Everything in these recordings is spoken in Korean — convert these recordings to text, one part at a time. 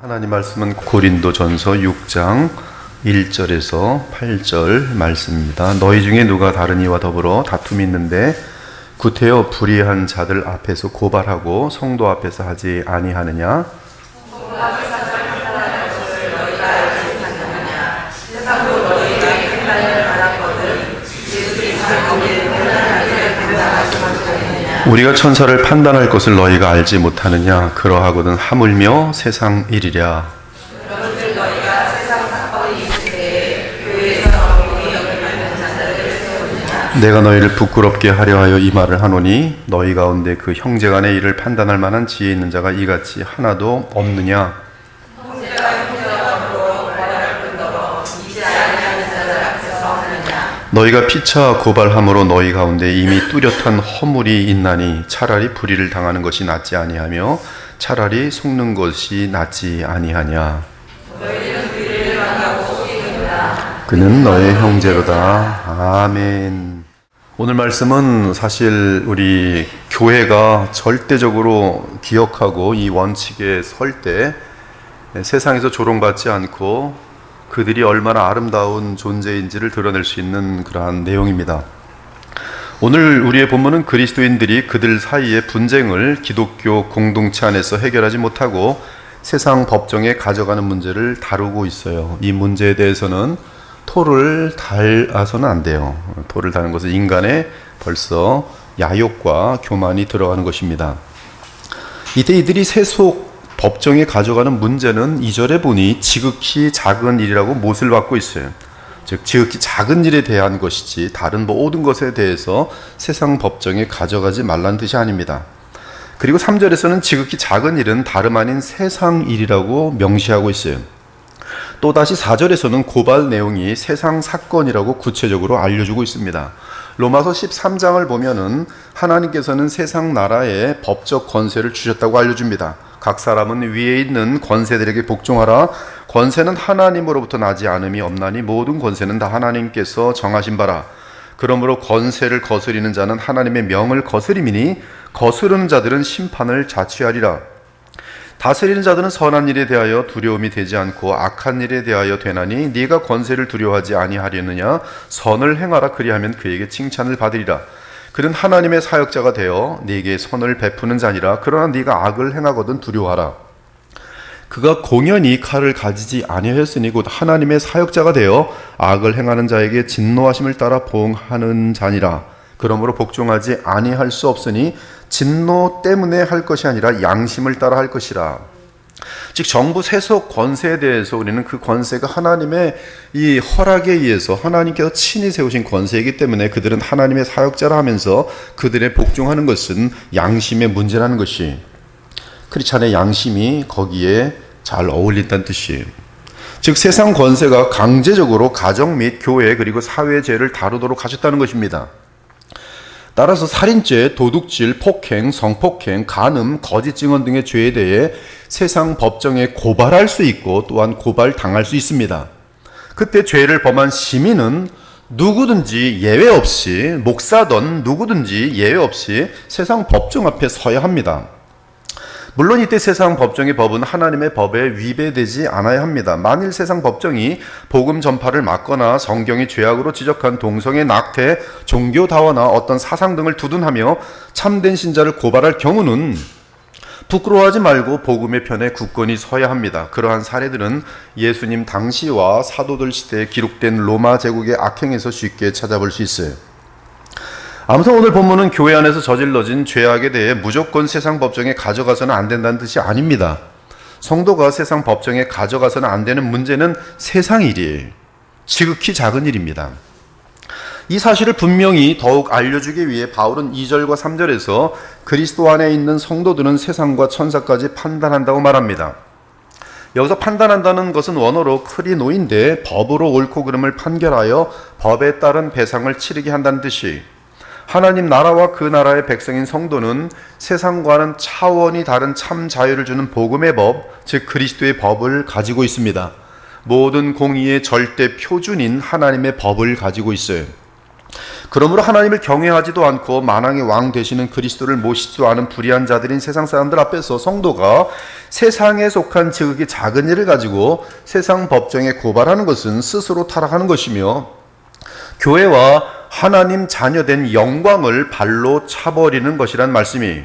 하나님 말씀은 고린도전서 6장 1절에서 8절 말씀입니다. 너희 중에 누가 다른 이와 더불어 다툼이 있는데 구태여 불의한 자들 앞에서 고발하고 성도 앞에서 하지 아니하느냐? 우리가 천사를 판단할 것을 너희가 알지 못하느냐? 그러하거든 하물며 세상 일이랴. 여러분들 너희가 세상 사건이 있을 때에 교회에서 어린이 여길 받는 자들을 세우느냐? 내가 너희를 부끄럽게 하려 하여 이 말을 하노니 너희 가운데 그 형제간의 일을 판단할 만한 지혜 있는 자가 이같이 하나도 없느냐? 너희가 피차 고발함으로 너희 가운데 이미 뚜렷한 허물이 있나니 차라리 불의를 당하는 것이 낫지 아니하며 차라리 속는 것이 낫지 아니하냐. 그는 너의 형제로다. 아멘. 오늘 말씀은 사실 우리 교회가 절대적으로 기억하고 이 원칙에 설 때 세상에서 조롱받지 않고 그들이 얼마나 아름다운 존재인지를 드러낼 수 있는 그러한 내용입니다. 오늘 우리의 본문은 그리스도인들이 그들 사이의 분쟁을 기독교 공동체 안에서 해결하지 못하고 세상 법정에 가져가는 문제를 다루고 있어요. 이 문제에 대해서는 토를 달아서는 안 돼요. 토를 다는 것은 인간의 벌써 야욕과 교만이 들어가는 것입니다. 이때 이들이 세속 법정에 가져가는 문제는 2절에 보니 지극히 작은 일이라고 못을 받고 있어요. 즉 지극히 작은 일에 대한 것이지 다른 모든 것에 대해서 세상 법정에 가져가지 말라는 뜻이 아닙니다. 그리고 3절에서는 지극히 작은 일은 다름 아닌 세상 일이라고 명시하고 있어요. 또다시 4절에서는 고발 내용이 세상 사건이라고 구체적으로 알려주고 있습니다. 로마서 13장을 보면은 하나님께서는 세상 나라에 법적 권세를 주셨다고 알려줍니다. 각 사람은 위에 있는 권세들에게 복종하라. 권세는 하나님으로부터 나지 않음이 없나니 모든 권세는 다 하나님께서 정하신 바라. 그러므로 권세를 거스리는 자는 하나님의 명을 거스림이니 거스르는 자들은 심판을 자취하리라. 다스리는 자들은 선한 일에 대하여 두려움이 되지 않고 악한 일에 대하여 되나니 네가 권세를 두려워하지 아니하려느냐? 선을 행하라. 그리하면 그에게 칭찬을 받으리라. 그는 하나님의 사역자가 되어 네게 선을 베푸는 자니라. 그러나 네가 악을 행하거든 두려워하라. 그가 공연히 칼을 가지지 아니하였으니 곧 하나님의 사역자가 되어 악을 행하는 자에게 진노하심을 따라 보응하는 자니라. 그러므로 복종하지 아니할 수 없으니 진노 때문에 할 것이 아니라 양심을 따라 할 것이라. 즉 정부 세속 권세에 대해서 우리는 그 권세가 하나님의 이 허락에 의해서 하나님께서 친히 세우신 권세이기 때문에 그들은 하나님의 사역자라 하면서 그들의 복종하는 것은 양심의 문제라는 것이, 크리스찬의 양심이 거기에 잘 어울린다는 뜻이에요. 즉 세상 권세가 강제적으로 가정 및 교회 그리고 사회 죄를 다루도록 하셨다는 것입니다. 따라서 살인죄, 도둑질, 폭행, 성폭행, 간음, 거짓 증언 등의 죄에 대해 세상 법정에 고발할 수 있고 또한 고발당할 수 있습니다. 그때 죄를 범한 시민은 누구든지 예외 없이, 목사든 누구든지 예외 없이 세상 법정 앞에 서야 합니다. 물론 이때 세상 법정의 법은 하나님의 법에 위배되지 않아야 합니다. 만일 세상 법정이 복음 전파를 막거나 성경이 죄악으로 지적한 동성애 낙태, 종교 다화나 어떤 사상 등을 두둔하며 참된 신자를 고발할 경우는 부끄러워하지 말고 복음의 편에 굳건히 서야 합니다. 그러한 사례들은 예수님 당시와 사도들 시대에 기록된 로마 제국의 악행에서 쉽게 찾아볼 수 있어요. 아무튼 오늘 본문은 교회 안에서 저질러진 죄악에 대해 무조건 세상 법정에 가져가서는 안 된다는 뜻이 아닙니다. 성도가 세상 법정에 가져가서는 안 되는 문제는 세상 일이에요. 지극히 작은 일입니다. 이 사실을 분명히 더욱 알려주기 위해 바울은 2절과 3절에서 그리스도 안에 있는 성도들은 세상과 천사까지 판단한다고 말합니다. 여기서 판단한다는 것은 원어로 크리노인데 법으로 옳고 그름을 판결하여 법에 따른 배상을 치르게 한다는 뜻이, 하나님 나라와 그 나라의 백성인 성도는 세상과는 차원이 다른 참 자유를 주는 복음의 법, 즉 그리스도의 법을 가지고 있습니다. 모든 공의의 절대 표준인 하나님의 법을 가지고 있어요. 그러므로 하나님을 경외하지도 않고 만왕의 왕 되시는 그리스도를 모시지도 않은 불의한 자들인 세상 사람들 앞에서 성도가 세상에 속한 지극히 작은 일을 가지고 세상 법정에 고발하는 것은 스스로 타락하는 것이며 교회와 하나님 자녀된 영광을 발로 차버리는 것이란 말씀이.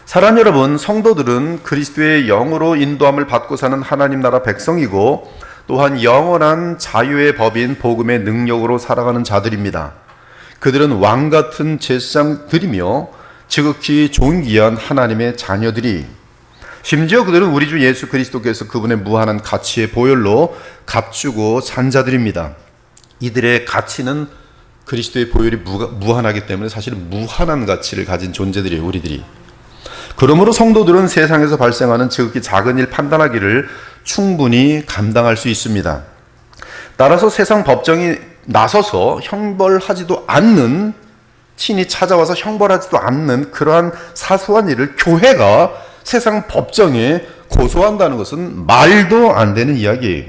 사랑 여러분, 성도들은 그리스도의 영으로 인도함을 받고 사는 하나님 나라 백성이고 또한 영원한 자유의 법인 복음의 능력으로 살아가는 자들입니다. 그들은 왕같은 제사장들이며 지극히 존귀한 하나님의 자녀들이, 심지어 그들은 우리 주 예수 그리스도께서 그분의 무한한 가치의 보혈로 값주고 산 자들입니다. 이들의 가치는 그리스도의 보혈이 무한하기 때문에 사실은 무한한 가치를 가진 존재들이에요, 우리들이. 그러므로 성도들은 세상에서 발생하는 지극히 작은 일 판단하기를 충분히 감당할 수 있습니다. 따라서 세상 법정이 나서서 형벌하지도 않는, 친히 찾아와서 형벌하지도 않는 그러한 사소한 일을 교회가 세상 법정에 고소한다는 것은 말도 안 되는 이야기예요.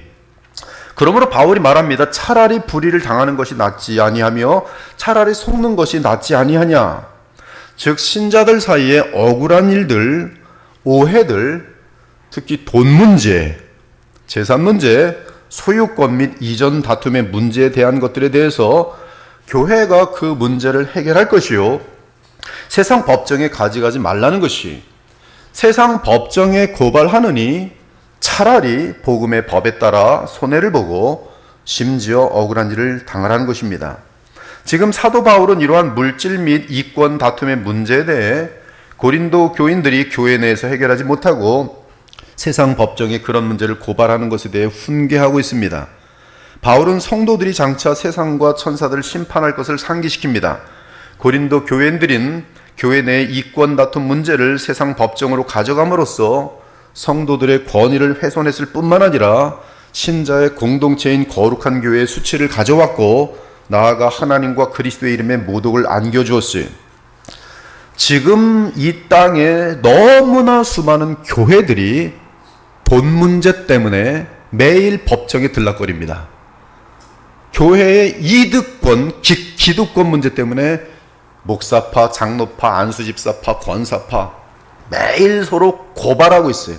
그러므로 바울이 말합니다. 차라리 불의를 당하는 것이 낫지 아니하며 차라리 속는 것이 낫지 아니하냐. 즉 신자들 사이에 억울한 일들, 오해들, 특히 돈 문제, 재산 문제, 소유권 및 이전 다툼의 문제에 대한 것들에 대해서 교회가 그 문제를 해결할 것이요, 세상 법정에 가져가지 말라는 것이, 세상 법정에 고발하느니 차라리 복음의 법에 따라 손해를 보고 심지어 억울한 일을 당하라는 것입니다. 지금 사도 바울은 이러한 물질 및 이권 다툼의 문제에 대해 고린도 교인들이 교회 내에서 해결하지 못하고 세상 법정에 그런 문제를 고발하는 것에 대해 훈계하고 있습니다. 바울은 성도들이 장차 세상과 천사들을 심판할 것을 상기시킵니다. 고린도 교인들인 교회 내의 이권 다툼 문제를 세상 법정으로 가져감으로써 성도들의 권위를 훼손했을 뿐만 아니라 신자의 공동체인 거룩한 교회의 수치를 가져왔고 나아가 하나님과 그리스도의 이름에 모독을 안겨주었어요. 지금 이 땅에 너무나 수많은 교회들이 돈 문제 때문에 매일 법정에 들락거립니다. 교회의 이득권, 기득권 문제 때문에 목사파, 장로파, 안수집사파, 권사파 매일 서로 고발하고 있어요.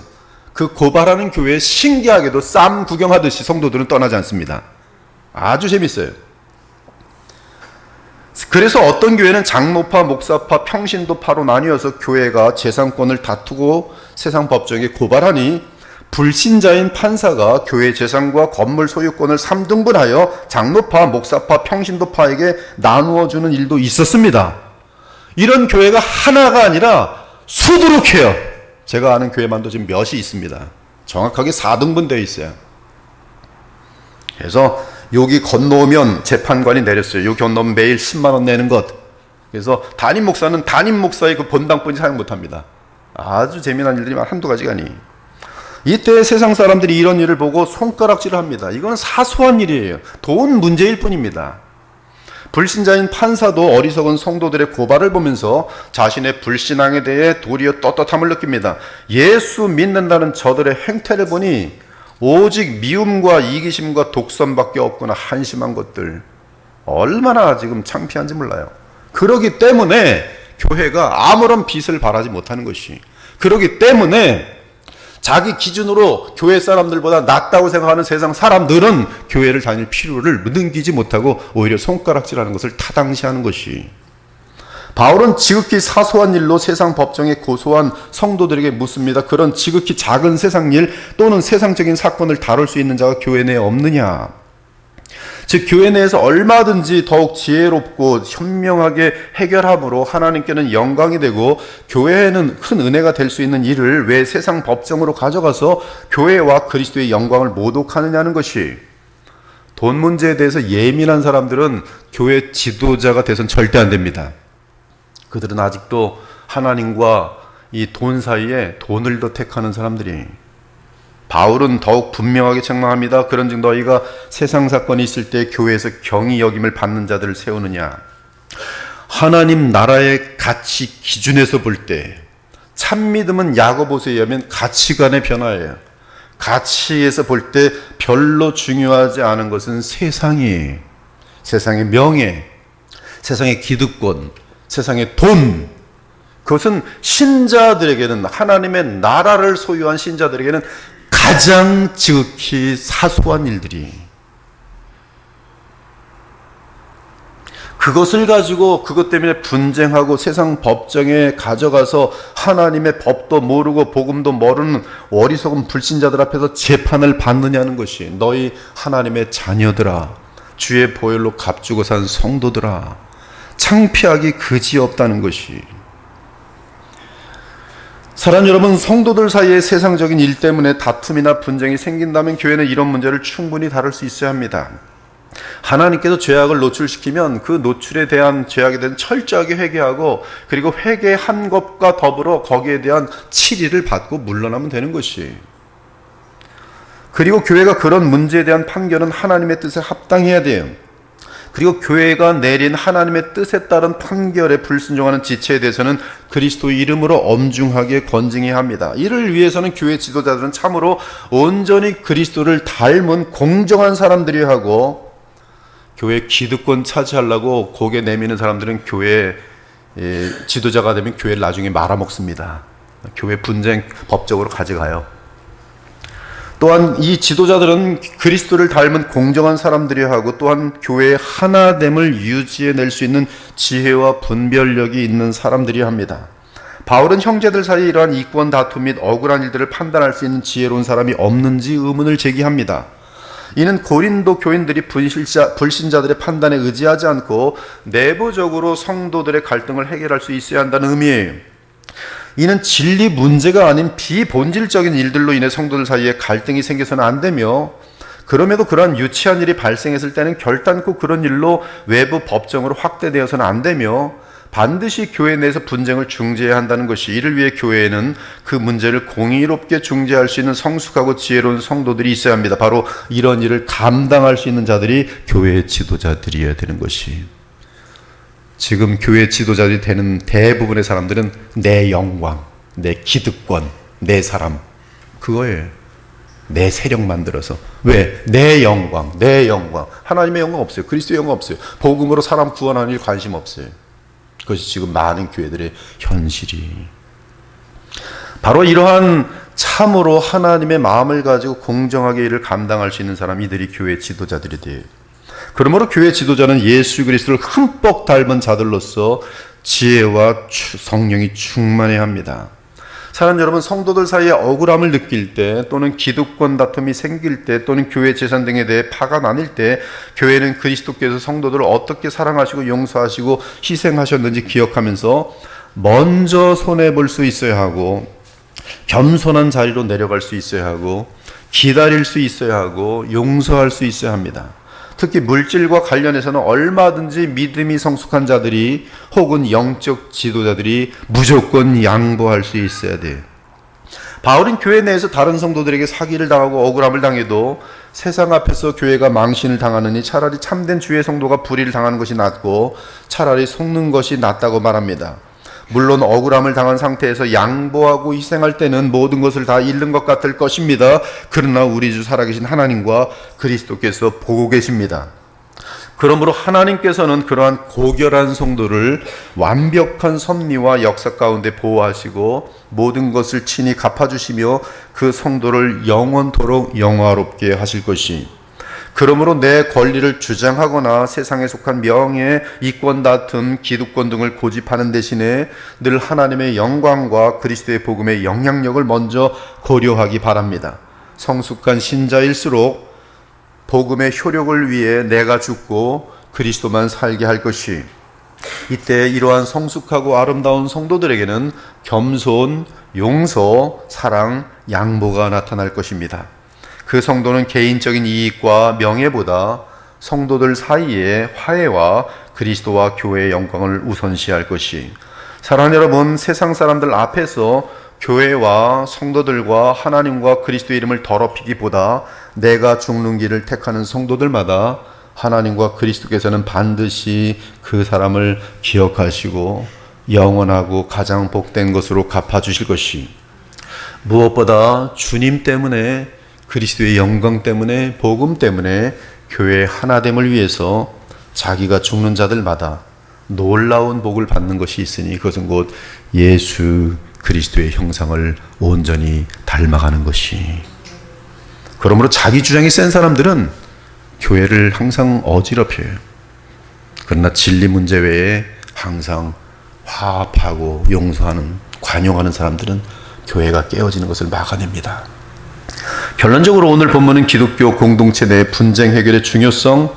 그 고발하는 교회에 신기하게도 쌈 구경하듯이 성도들은 떠나지 않습니다. 아주 재밌어요. 그래서 어떤 교회는 장로파, 목사파, 평신도파로 나뉘어서 교회가 재산권을 다투고 세상 법정에 고발하니 불신자인 판사가 교회 재산과 건물 소유권을 3등분하여 장로파, 목사파, 평신도파에게 나누어 주는 일도 있었습니다. 이런 교회가 하나가 아니라 수두룩해요. 제가 아는 교회만도 지금 몇이 있습니다. 정확하게 4등분 되어 있어요. 그래서 여기 건너오면 재판관이 내렸어요. 여기 건너면 매일 10만 원 내는 것. 그래서 담임 목사는 담임 목사의 그 본당뿐이 사용 못합니다. 아주 재미난 일들이 한두 가지가 아니에요. 이때 세상 사람들이 이런 일을 보고 손가락질을 합니다. 이건 사소한 일이에요. 돈 문제일 뿐입니다. 불신자인 판사도 어리석은 성도들의 고발을 보면서 자신의 불신앙에 대해 도리어 떳떳함을 느낍니다. 예수 믿는다는 저들의 행태를 보니 오직 미움과 이기심과 독선밖에 없구나. 한심한 것들. 얼마나 지금 창피한지 몰라요. 그러기 때문에 교회가 아무런 빚을 바라지 못하는 것이, 그러기 때문에 자기 기준으로 교회 사람들보다 낫다고 생각하는 세상 사람들은 교회를 다닐 필요를 느끼지 못하고 오히려 손가락질하는 것을 타당시하는 것이. 바울은 지극히 사소한 일로 세상 법정에 고소한 성도들에게 묻습니다. 그런 지극히 작은 세상 일 또는 세상적인 사건을 다룰 수 있는 자가 교회 내에 없느냐. 즉 교회 내에서 얼마든지 더욱 지혜롭고 현명하게 해결함으로 하나님께는 영광이 되고 교회에는 큰 은혜가 될 수 있는 일을 왜 세상 법정으로 가져가서 교회와 그리스도의 영광을 모독하느냐는 것이. 돈 문제에 대해서 예민한 사람들은 교회 지도자가 돼서는 절대 안 됩니다. 그들은 아직도 하나님과 이 돈 사이에 돈을 더 택하는 사람들이. 바울은 더욱 분명하게 책망합니다. 그런즉 너희가 세상 사건이 있을 때 교회에서 경히 여김을 받는 자들을 세우느냐. 하나님 나라의 가치 기준에서 볼 때 참믿음은 야고보서에 의하면 가치관의 변화예요. 가치에서 볼 때 별로 중요하지 않은 것은 세상이. 세상의 명예, 세상의 기득권, 세상의 돈, 그것은 신자들에게는, 하나님의 나라를 소유한 신자들에게는 가장 지극히 사소한 일들이, 그것을 가지고 그것 때문에 분쟁하고 세상 법정에 가져가서 하나님의 법도 모르고 복음도 모르는 어리석은 불신자들 앞에서 재판을 받느냐는 것이, 너희 하나님의 자녀들아, 주의 보혈로 값주고 산 성도들아, 창피하기 그지없다는 것이. 사랑하는 여러분, 성도들 사이에 세상적인 일 때문에 다툼이나 분쟁이 생긴다면 교회는 이런 문제를 충분히 다룰 수 있어야 합니다. 하나님께서 죄악을 노출시키면 그 노출에 대한, 죄악에 대한 철저하게 회개하고, 그리고 회개한 것과 더불어 거기에 대한 치리를 받고 물러나면 되는 것이. 그리고 교회가 그런 문제에 대한 판결은 하나님의 뜻에 합당해야 돼요. 그리고 교회가 내린 하나님의 뜻에 따른 판결에 불순종하는 지체에 대해서는 그리스도의 이름으로 엄중하게 건징해야 합니다. 이를 위해서는 교회 지도자들은 참으로 온전히 그리스도를 닮은 공정한 사람들이 하고, 교회 기득권 차지하려고 고개 내미는 사람들은 교회 지도자가 되면 교회를 나중에 말아먹습니다. 교회 분쟁 법적으로 가져가요. 또한 이 지도자들은 그리스도를 닮은 공정한 사람들이 하고, 또한 교회의 하나됨을 유지해낼 수 있는 지혜와 분별력이 있는 사람들이 합니다. 바울은 형제들 사이에 이러한 이권 다툼 및 억울한 일들을 판단할 수 있는 지혜로운 사람이 없는지 의문을 제기합니다. 이는 고린도 교인들이 불신자들의 판단에 의지하지 않고 내부적으로 성도들의 갈등을 해결할 수 있어야 한다는 의미예요. 이는 진리 문제가 아닌 비본질적인 일들로 인해 성도들 사이에 갈등이 생겨서는 안 되며, 그럼에도 그러한 유치한 일이 발생했을 때는 결단코 그런 일로 외부 법정으로 확대되어서는 안 되며, 반드시 교회 내에서 분쟁을 중재해야 한다는 것이, 이를 위해 교회에는 그 문제를 공의롭게 중재할 수 있는 성숙하고 지혜로운 성도들이 있어야 합니다. 바로 이런 일을 감당할 수 있는 자들이 교회의 지도자들이어야 되는 것이. 지금 교회 지도자들이 되는 대부분의 사람들은 내 영광, 내 기득권, 내 사람, 그거예요. 내 세력 만들어서. 왜? 내 영광, 내 영광. 하나님의 영광 없어요. 그리스도의 영광 없어요. 복음으로 사람 구원하는 일 관심 없어요. 그것이 지금 많은 교회들의 현실이. 바로 이러한 참으로 하나님의 마음을 가지고 공정하게 일을 감당할 수 있는 사람이 이들이 교회 지도자들이 돼요. 그러므로 교회 지도자는 예수 그리스도를 흠뻑 닮은 자들로서 지혜와 성령이 충만해야 합니다. 사랑하는 여러분, 성도들 사이에 억울함을 느낄 때, 또는 기득권 다툼이 생길 때, 또는 교회 재산 등에 대해 파가 나뉠 때, 교회는 그리스도께서 성도들을 어떻게 사랑하시고 용서하시고 희생하셨는지 기억하면서 먼저 손해볼 수 있어야 하고, 겸손한 자리로 내려갈 수 있어야 하고, 기다릴 수 있어야 하고, 용서할 수 있어야 합니다. 특히 물질과 관련해서는 얼마든지 믿음이 성숙한 자들이, 혹은 영적 지도자들이 무조건 양보할 수 있어야 돼요. 바울은 교회 내에서 다른 성도들에게 사기를 당하고 억울함을 당해도 세상 앞에서 교회가 망신을 당하느니 차라리 참된 주의 성도가 불의를 당하는 것이 낫고 차라리 속는 것이 낫다고 말합니다. 물론 억울함을 당한 상태에서 양보하고 희생할 때는 모든 것을 다 잃는 것 같을 것입니다. 그러나 우리 주 살아계신 하나님과 그리스도께서 보고 계십니다. 그러므로 하나님께서는 그러한 고결한 성도를 완벽한 섭리와 역사 가운데 보호하시고 모든 것을 친히 갚아주시며 그 성도를 영원토록 영화롭게 하실 것이. 그러므로 내 권리를 주장하거나 세상에 속한 명예, 이권 다툼, 기득권 등을 고집하는 대신에 늘 하나님의 영광과 그리스도의 복음의 영향력을 먼저 고려하기 바랍니다. 성숙한 신자일수록 복음의 효력을 위해 내가 죽고 그리스도만 살게 할 것이. 이때 이러한 성숙하고 아름다운 성도들에게는 겸손, 용서, 사랑, 양보가 나타날 것입니다. 그 성도는 개인적인 이익과 명예보다 성도들 사이의 화해와 그리스도와 교회의 영광을 우선시할 것이. 사랑하는 여러분, 세상 사람들 앞에서 교회와 성도들과 하나님과 그리스도의 이름을 더럽히기보다 내가 죽는 길을 택하는 성도들마다 하나님과 그리스도께서는 반드시 그 사람을 기억하시고 영원하고 가장 복된 것으로 갚아주실 것이. 무엇보다 주님 때문에, 그리스도의 영광 때문에, 복음 때문에 교회의 하나됨을 위해서 자기가 죽는 자들마다 놀라운 복을 받는 것이 있으니 그것은 곧 예수 그리스도의 형상을 온전히 닮아가는 것이. 그러므로 자기 주장이 센 사람들은 교회를 항상 어지럽혀요. 그러나 진리 문제 외에 항상 화합하고 용서하는, 관용하는 사람들은 교회가 깨어지는 것을 막아냅니다. 결론적으로 오늘 본문은 기독교 공동체 내 분쟁 해결의 중요성,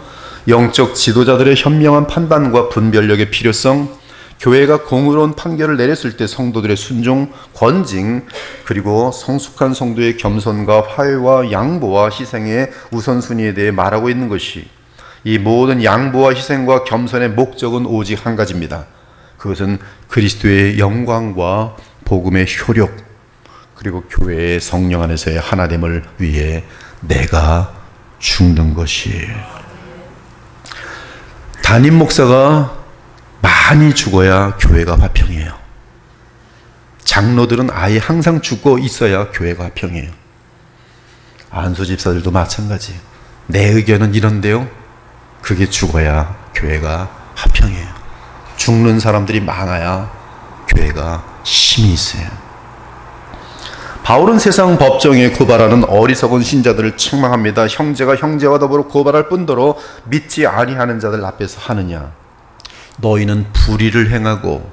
영적 지도자들의 현명한 판단과 분별력의 필요성, 교회가 공의로운 판결을 내렸을 때 성도들의 순종, 권징, 그리고 성숙한 성도의 겸손과 화해와 양보와 희생의 우선순위에 대해 말하고 있는 것이, 이 모든 양보와 희생과 겸손의 목적은 오직 한 가지입니다. 그것은 그리스도의 영광과 복음의 효력, 그리고 교회의 성령 안에서의 하나됨을 위해 내가 죽는 것이에요. 담임 목사가 많이 죽어야 교회가 화평해요. 장로들은 아예 항상 죽고 있어야 교회가 화평해요. 안수 집사들도 마찬가지예요. 내 의견은 이런데요. 그게 죽어야 교회가 화평해요. 죽는 사람들이 많아야 교회가 힘이 있어요. 바울은 세상 법정에 고발하는 어리석은 신자들을 책망합니다. 형제가 형제와 더불어 고발할 뿐더러 믿지 아니하는 자들 앞에서 하느냐. 너희는 불의를 행하고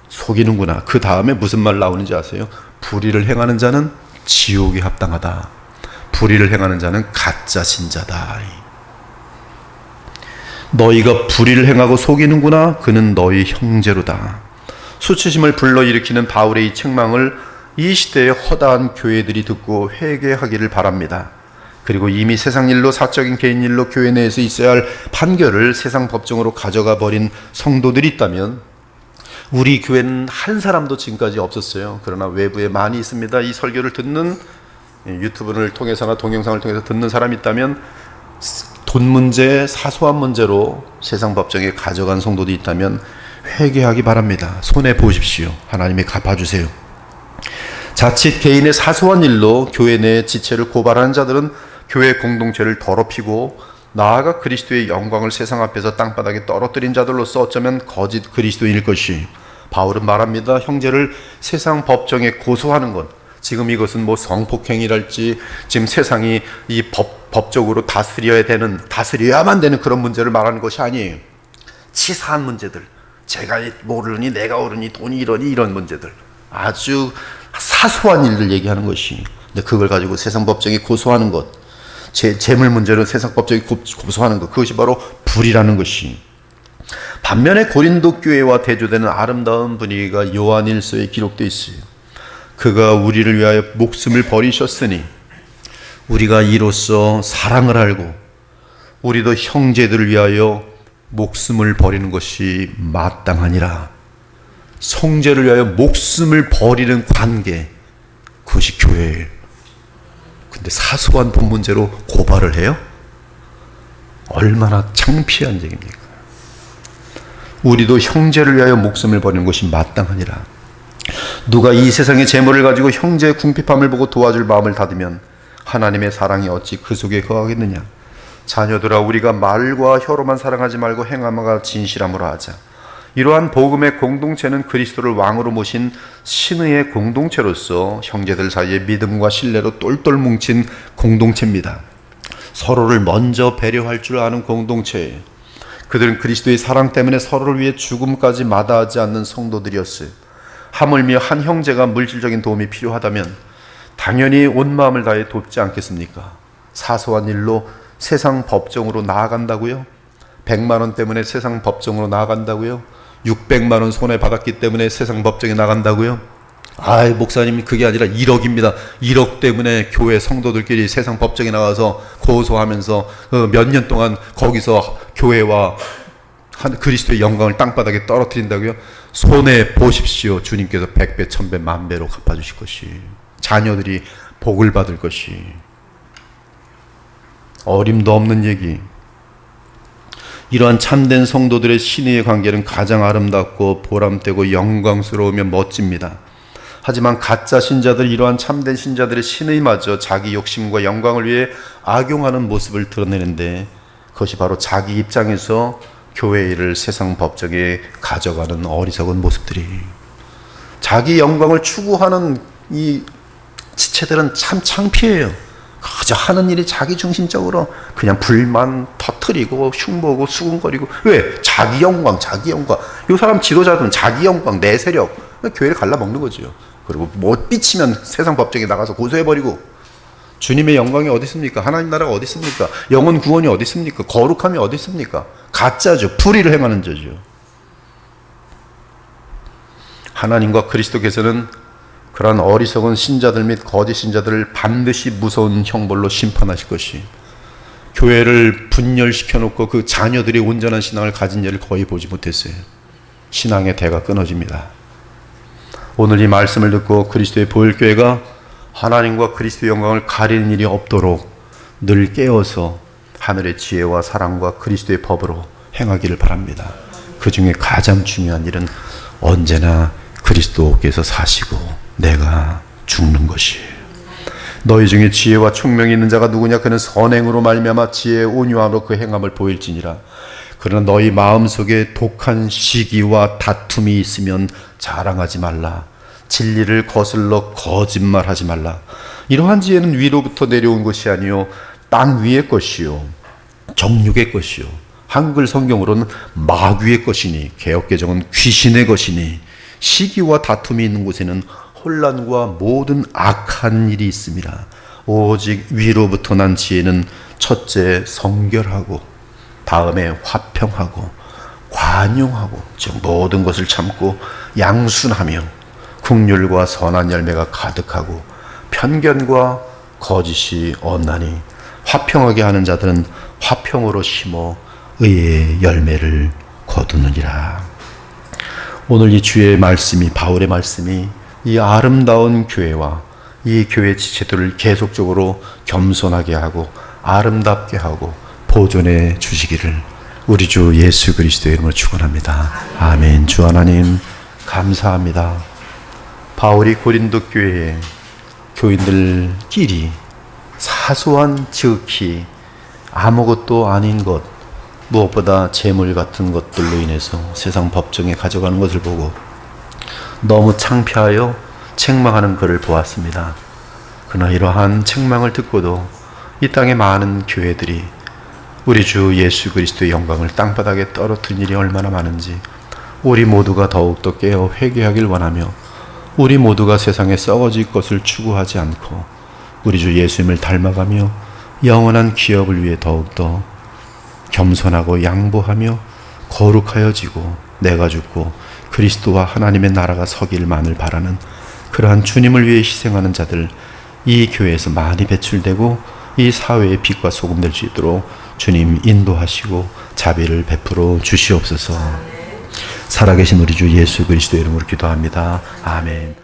속이는구나. 그 다음에 무슨 말 나오는지 아세요? 불의를 행하는 자는 지옥에 합당하다. 불의를 행하는 자는 가짜 신자다. 너희가 불의를 행하고 속이는구나. 그는 너희 형제로다. 수치심을 불러일으키는 바울의 이 책망을 이 시대의 허다한 교회들이 듣고 회개하기를 바랍니다. 그리고 이미 세상 일로, 사적인 개인 일로 교회 내에서 있어야 할 판결을 세상 법정으로 가져가 버린 성도들이 있다면, 우리 교회는 한 사람도 지금까지 없었어요. 그러나 외부에 많이 있습니다. 이 설교를 듣는, 유튜브를 통해서나 동영상을 통해서 듣는 사람이 있다면, 돈 문제, 사소한 문제로 세상 법정에 가져간 성도들이 있다면 회개하기 바랍니다. 손해 보십시오. 하나님이 갚아주세요. 자칫 개인의 사소한 일로 교회 내 지체를 고발하는 자들은 교회 공동체를 더럽히고 나아가 그리스도의 영광을 세상 앞에서 땅바닥에 떨어뜨린 자들로서 어쩌면 거짓 그리스도인일 것이. 바울은 말합니다. 형제를 세상 법정에 고소하는 것, 지금 이것은 뭐 성폭행이랄지 지금 세상이 이 법적으로 다스려야만 되는 그런 문제를 말하는 것이 아니에요. 치사한 문제들, 제가 모르니 내가 오르니 돈이 이러니 이런 문제들, 아주 사소한 일들 얘기하는 것이. 근데 그걸 가지고 세상 법정에 고소하는 것, 재물 문제로 세상 법정에 고소하는 것, 그것이 바로 불이라는 것이. 반면에 고린도 교회와 대조되는 아름다운 분위기가 요한일서에 기록되어 있어요. 그가 우리를 위하여 목숨을 버리셨으니 우리가 이로써 사랑을 알고 우리도 형제들을 위하여 목숨을 버리는 것이 마땅하니라. 성제를 위하여 목숨을 버리는 관계, 그것이 교회예요. 근데 사소한 돈 문제로 고발을 해요? 얼마나 창피한 얘기입니까? 우리도 형제를 위하여 목숨을 버리는 것이 마땅하니라. 누가 이 세상의 재물을 가지고 형제의 궁핍함을 보고 도와줄 마음을 닫으면 하나님의 사랑이 어찌 그 속에 거하겠느냐. 자녀들아, 우리가 말과 혀로만 사랑하지 말고 행함과 진실함으로 하자. 이러한 복음의 공동체는 그리스도를 왕으로 모신 신의의 공동체로서 형제들 사이에 믿음과 신뢰로 똘똘 뭉친 공동체입니다. 서로를 먼저 배려할 줄 아는 공동체예요. 그들은 그리스도의 사랑 때문에 서로를 위해 죽음까지 마다하지 않는 성도들이었어요. 하물며 한 형제가 물질적인 도움이 필요하다면 당연히 온 마음을 다해 돕지 않겠습니까? 사소한 일로 세상 법정으로 나아간다고요? 100만 원 때문에 세상 법정으로 나아간다고요? 600만 원 손해 받았기 때문에 세상 법정에 나간다고요? 아이, 목사님, 그게 아니라 1억입니다. 1억 때문에 교회 성도들끼리 세상 법정에 나가서 고소하면서 몇 년 동안 거기서 교회와 그리스도의 영광을 땅바닥에 떨어뜨린다고요? 손해 보십시오. 주님께서 100배, 1000배, 만배로 갚아주실 것이. 자녀들이 복을 받을 것이. 어림도 없는 얘기. 이러한 참된 성도들의 신의의 관계는 가장 아름답고 보람되고 영광스러우며 멋집니다. 하지만 가짜 신자들, 이러한 참된 신자들의 신의마저 자기 욕심과 영광을 위해 악용하는 모습을 드러내는데 그것이 바로 자기 입장에서 교회 일을 세상 법정에 가져가는 어리석은 모습들이, 자기 영광을 추구하는 이 지체들은 참 창피해요. 그저 하는 일이 자기 중심적으로 그냥 불만 터뜨리고 흉보고 수군거리고. 왜? 자기 영광, 자기 영광. 이 사람 지도자들은 자기 영광, 내 세력, 교회를 갈라먹는 거죠. 그리고 못 비치면 세상 법정에 나가서 고소해버리고. 주님의 영광이 어디 있습니까? 하나님 나라가 어디 있습니까? 영혼 구원이 어디 있습니까? 거룩함이 어디 있습니까? 가짜죠. 불의를 행하는 자죠. 하나님과 그리스도께서는 그러한 어리석은 신자들 및 거짓 신자들을 반드시 무서운 형벌로 심판하실 것이, 교회를 분열시켜 놓고 그 자녀들이 온전한 신앙을 가진 예를 거의 보지 못했어요. 신앙의 대가 끊어집니다. 오늘 이 말씀을 듣고 그리스도의 보혈교회가 하나님과 그리스도의 영광을 가리는 일이 없도록 늘 깨어서 하늘의 지혜와 사랑과 그리스도의 법으로 행하기를 바랍니다. 그 중에 가장 중요한 일은 언제나 그리스도께서 사시고 내가 죽는 것이에요. 너희 중에 지혜와 총명이 있는 자가 누구냐? 그는 선행으로 말미암아 지혜의 온유함으로 그 행함을 보일지니라. 그러나 너희 마음속에 독한 시기와 다툼이 있으면 자랑하지 말라. 진리를 거슬러 거짓말하지 말라. 이러한 지혜는 위로부터 내려온 것이 아니요 땅 위의 것이요 정육의 것이요 한글 성경으로는 마귀의 것이니, 개역개정은 귀신의 것이니, 시기와 다툼이 있는 곳에는 혼란과 모든 악한 일이 있습니다. 오직 위로부터 난 지혜는 첫째 성결하고, 다음에 화평하고, 관용하고, 즉 모든 것을 참고 양순하며, 긍휼과 선한 열매가 가득하고, 편견과 거짓이 없나니, 화평하게 하는 자들은 화평으로 심어 의의 열매를 거두느니라. 오늘 이 주의 말씀이, 바울의 말씀이 이 아름다운 교회와 이 교회 지체들을 계속적으로 겸손하게 하고 아름답게 하고 보존해 주시기를 우리 주 예수 그리스도의 이름으로 축원합니다. 아멘. 주 하나님 감사합니다. 바울이 고린도 교회에 교인들끼리 사소한 지극히 아무것도 아닌 것, 무엇보다 재물 같은 것들로 인해서 세상 법정에 가져가는 것을 보고 너무 창피하여 책망하는 그를 보았습니다. 그러나 이러한 책망을 듣고도 이 땅의 많은 교회들이 우리 주 예수 그리스도의 영광을 땅바닥에 떨어뜨린 일이 얼마나 많은지 우리 모두가 더욱더 깨어 회개하길 원하며, 우리 모두가 세상에 썩어질 것을 추구하지 않고 우리 주 예수님을 닮아가며 영원한 기업을 위해 더욱더 겸손하고 양보하며 거룩하여지고 내가 죽고 그리스도와 하나님의 나라가 서길만을 바라는 그러한 주님을 위해 희생하는 자들, 이 교회에서 많이 배출되고 이 사회의 빛과 소금 될 수 있도록 주님 인도하시고 자비를 베풀어 주시옵소서. 살아계신 우리 주 예수 그리스도의 이름으로 기도합니다. 아멘.